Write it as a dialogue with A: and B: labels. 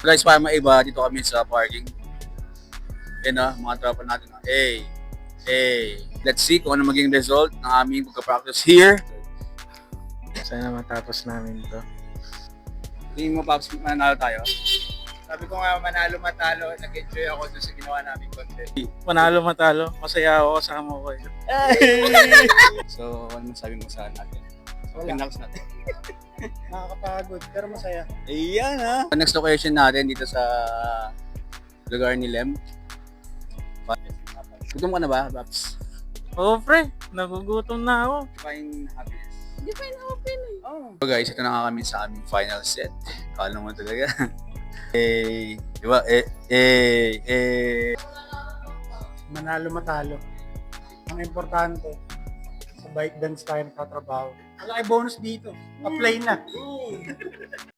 A: Guys, para maiba, dito kami sa parking. Yan na, mga tropa natin. Hey, hey. Let's see kung ano maging result ng aming pagka-practice here.
B: Sana matapos namin to.
A: Tingin mo, Paps, mananalo tayo?
C: Sabi ko nga, manalo matalo, nag-enjoy ako doon sa ginawa namin content.
B: Panalo matalo, masaya ako kasama ko eh.
A: So, ano masabi mo sa natin?
C: Wala.
A: Pinlaps natin.
C: Nakakapagod, pero masaya.
A: Ayan ha. Next location natin dito sa lugar ni Lem. Gutom ka na ba, Paps?
B: Oo pre, nagugutom na ako.
A: Define happiness.
D: Define open eh.
A: Oh. So guys, ito na nga kami sa aming final set. Kala mo talaga. Di ba?
C: Manalo matalo. Ang importante, sa bike dance tayo nagtatrabaho. Malaki bonus dito. Apply na.